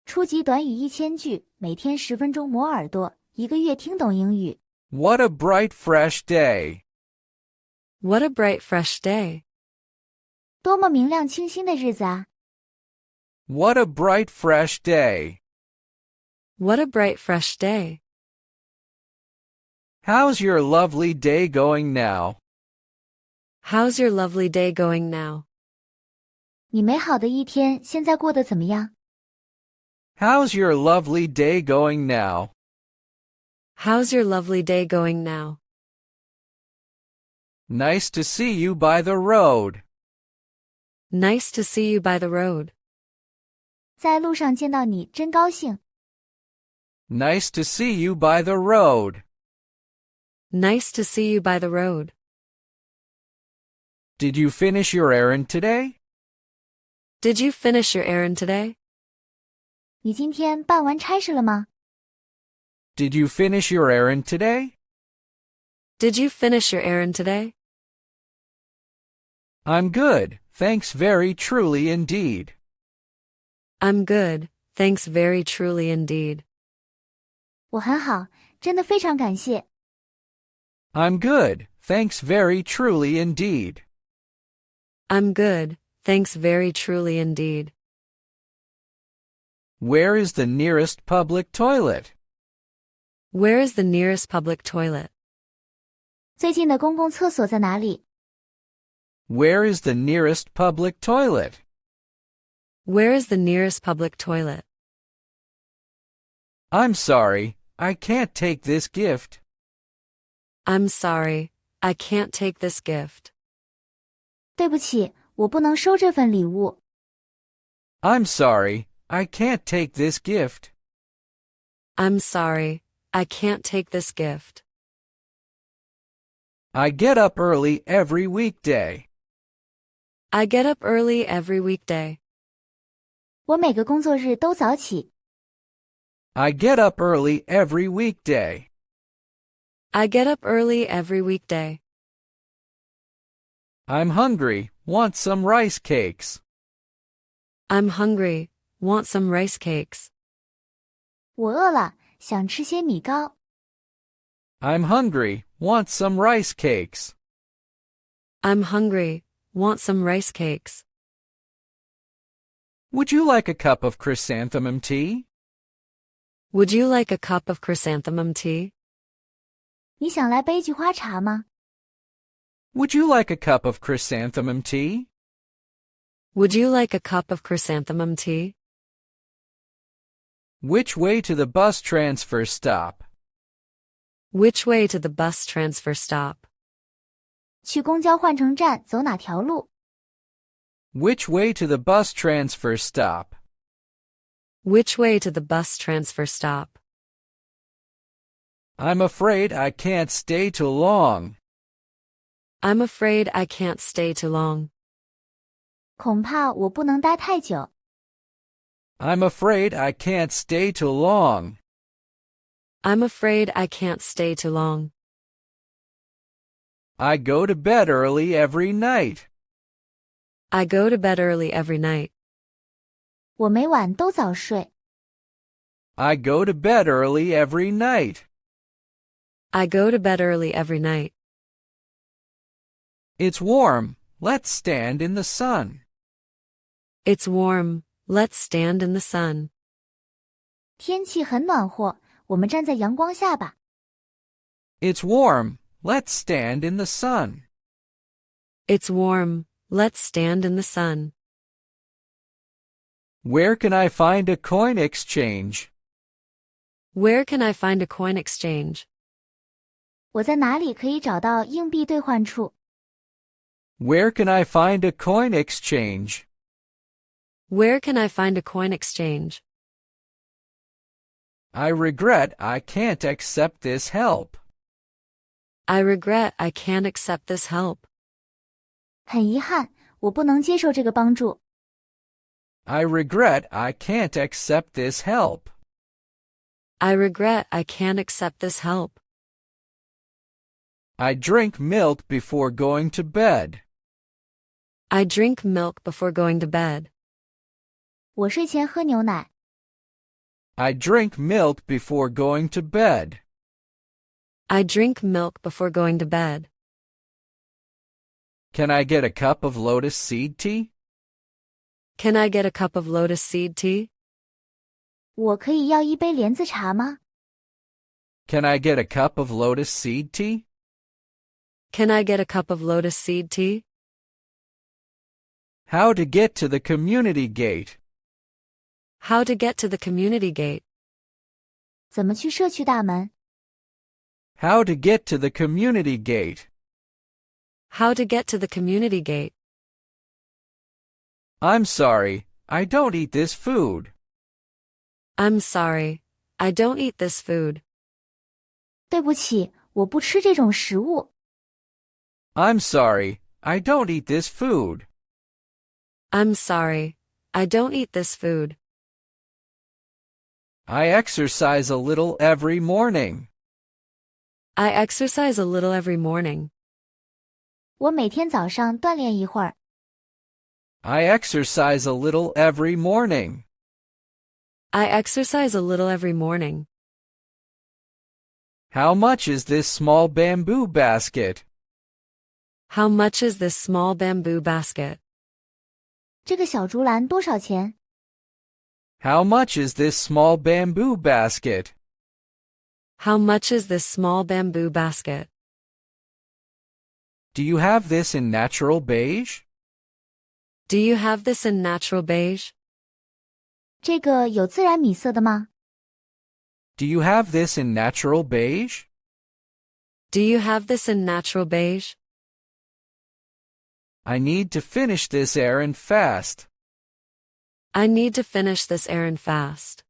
初级短语1000句，每天10分钟磨耳朵，一个月听懂英语。What a bright, fresh day. What a bright, fresh day. 多么明亮清新的日子啊！ What a bright, fresh day. What a bright, fresh day. How's your lovely day going now? How's your lovely day going now? 你美好的一天现在过得怎么样？ How's your lovely day going now? How's your lovely day going now? Nice to see you by the road. Nice to see you by the road. 在路上见到你真高兴。 Nice to see you by the road. Nice to see you by the road. Did you finish your errand today? Did you finish your errand today? 你今天办完差事了吗？ Did you finish your errand today? Did you finish your errand today? I'm good, thanks very truly indeed. I'm good, thanks very truly indeed. 我很好，真的非常感谢。 I'm good, thanks very truly indeed. I'm good, thanks very truly indeed. Where is the nearest public toilet? Where is the nearest public toilet? 最近的公共厕所在哪里？ Where is the nearest public toilet? Where is the nearest public toilet? I'm sorry, I can't take this gift. I'm sorry, I can't take this gift. 对不起，我不能收这份礼物。 I'm sorry, I can't take this gift. I'm sorry, I can't take this gift. I get up early every weekday. I get up early every weekday. 我每个工作日都早起。 I get up early every weekday. I get up early every weekday. I'm hungry, want some rice cakes. I'm hungry, want some rice cakes. 我饿了，想吃些米糕。 I'm hungry, want some rice cakes. I'm hungry, want some rice cakes. Would you like a cup of chrysanthemum tea? Would you like a cup of chrysanthemum tea? 你想来杯菊花茶吗？ Would you like a cup of chrysanthemum tea? Would you like a cup of chrysanthemum tea? Which way to the bus transfer stop? Which way to the bus transfer stop? 去公交换乘站走哪条路？ Which way to the bus transfer stop? Which way to the bus transfer stop? I'm afraid I can't stay too long. I'm afraid I can't stay too long. 恐怕我不能待太久。 I'm afraid I can't stay too long. I'm afraid I can't stay too long. I go to bed early every night. I go to bed early every night. 我每晚都早睡。 I go to bed early every night. I go to bed early every night. It's warm, let's stand in the sun. It's warm, let's stand in the sun. 天气很暖和，我们站在阳光下吧。 It's warm, let's stand in the sun. It's warm, let's stand in the sun. Where can I find a coin exchange? Where can I find a coin exchange? 我在哪里可以找到硬币兑换处？ Where can I find a coin exchange? Where can I find a coin exchange? I regret I can't accept this help. I regret I can't accept this help. 很遗憾，我不能接受这个帮助。 I regret I can't accept this help. I regret I can't accept this help. I drink milk before going to bed. I drink milk before going to bed. 我睡前喝牛奶。I drink milk before going to bed. I drink milk before going to bed. Can I get a cup of lotus seed tea? Can I get a cup of lotus seed tea? 我可以要一杯莲子茶吗？ Can I get a cup of lotus seed tea? Can I get a cup of lotus seed tea? How to get to the community gate. How to get to the community gate. 怎么去社区大门？ How to get to the community gate. How to get to the community gate. I'm sorry, I don't eat this food. I'm sorry, I don't eat this food. 对不起，我不吃这种食物。 I'm sorry, I don't eat this food. I'm sorry, I don't eat this food. I exercise a little every morning. I exercise a little every morning. 我每天早上锻炼一会儿。 I exercise a little every morning. I exercise a little every morning. How much is this small bamboo basket? How much is this small bamboo basket? 这个小竹篮多少钱？ How much is this small bamboo basket? How much is this small bamboo basket? Do you have this in natural beige? Do you have this in natural beige? 这个有自然米色的吗？ Do you have this in natural beige? Do you have this in natural beige? I need to finish this errand fast. I need to finish this errand fast.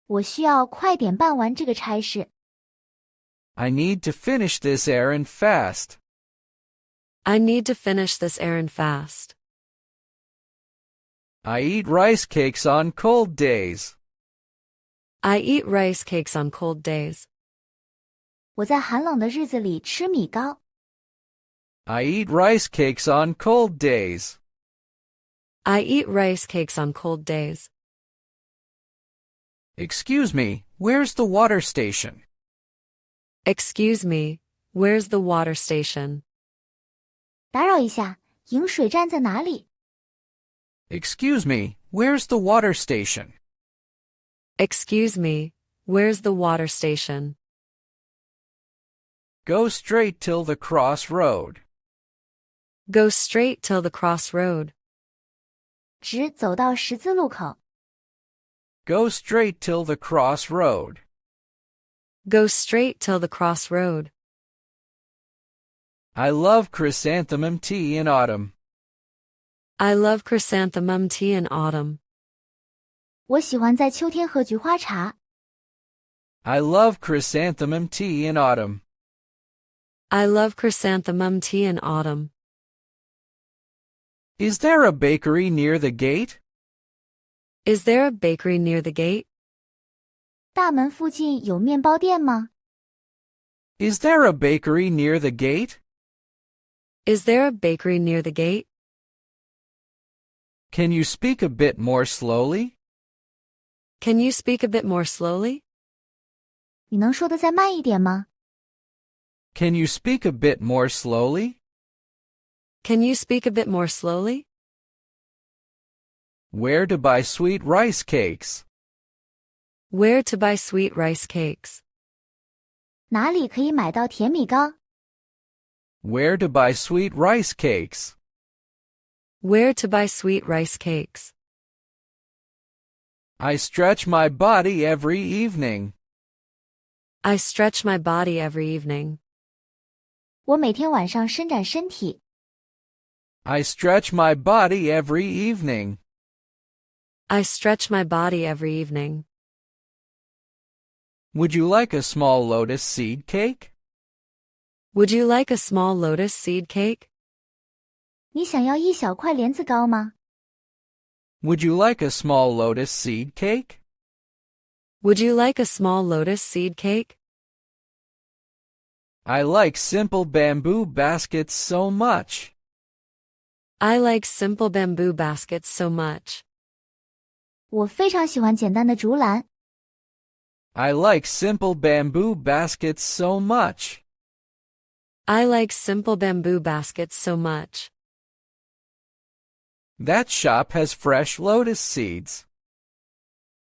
我需要快点办完这个差事。 I need to finish this errand fast. I need to finish this errand fast. I eat rice cakes on cold days. I eat rice cakes on cold days. 我在寒冷的日子里吃米糕。 I eat rice cakes on cold days. I eat rice cakes on cold days. Excuse me, where's the water station? Excuse me, where's the water station? 打扰一下，饮水站在哪里？ Excuse me, where's the water station? Excuse me, where's the water station? Go straight till the crossroad. Go straight till the crossroad. 直走到十字路口。 Go straight till the crossroad. Go straight till the crossroad. I love chrysanthemum tea in autumn. I love chrysanthemum tea in autumn. 我喜欢在秋天喝菊花茶。 I love chrysanthemum tea in autumn. I love chrysanthemum tea in autumn. Is there a bakery near the gate? Is there a bakery near the gate? 大门附近有面包店吗？ Is there a bakery near the gate? Is there a bakery near the gate? Can you speak a bit more slowly? Can you speak a bit more slowly? 你能说得再慢一点吗？ Can you speak a bit more slowly? Can you speak a bit more slowly? Where to buy sweet rice cakes? Where to buy sweet rice cakes? 哪里可以买到甜米糕？ Where to buy sweet rice cakes? Where to buy sweet rice cakes? I stretch my body every evening. I stretch my body every evening. 我每天晚上伸展身体。 I stretch my body every evening. I stretch my body every evening. Would you like a small lotus seed cake? Would you like a small lotus seed cake? 你想要一小块莲子糕吗？ Would you like a small lotus seed cake? Would you like a small lotus seed cake? I like simple bamboo baskets so much. I like simple bamboo baskets so much. 我非常喜欢简单的竹篮。I like simple bamboo baskets so much. I like simple bamboo baskets so much. That shop has fresh lotus seeds.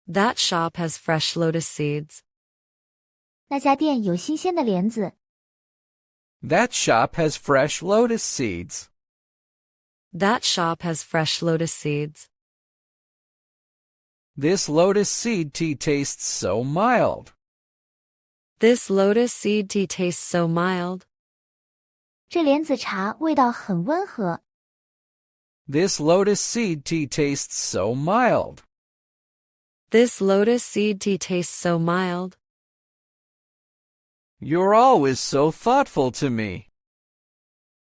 That shop has fresh lotus seeds. 那家店有新鲜的莲子。That shop has fresh lotus seeds. That shop has fresh lotus seeds. This lotus seed tea tastes so mild. This lotus seed tea tastes so mild. 这莲子茶味道很温和。This lotus seed tea tastes so mild. This lotus seed tea tastes so mild. You're always so thoughtful to me.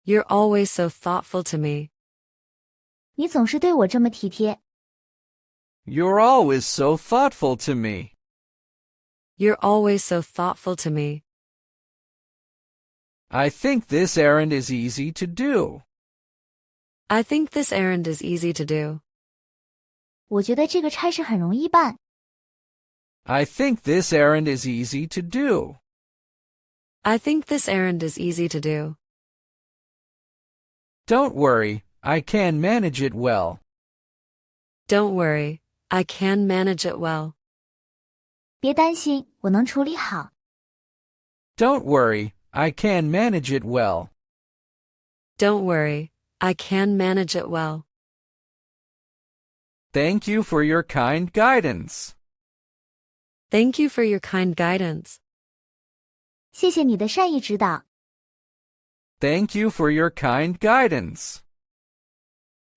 You're always so thoughtful to me. 你总是对我这么体贴。You're always so thoughtful to me. You're always so thoughtful to me. I think this errand is easy to do. I think this errand is easy to do. 我觉得这个差事很容易办。I think this errand is easy to do. I think this errand is easy to do. Don't worry, I can manage it well. Don't worry, I can manage it well. 别担心，我能处理好。Don't worry, I can manage it well. Don't worry, I can manage it well. Thank you for your kind guidance. Thank you for your kind guidance. 谢谢你的善意指导。Thank you for your kind guidance.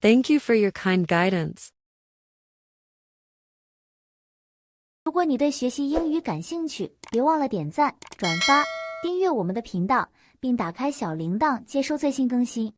Thank you for your kind guidance. 如果你对学习英语感兴趣，别忘了点赞、转发、订阅我们的频道，并打开小铃铛接收最新更新。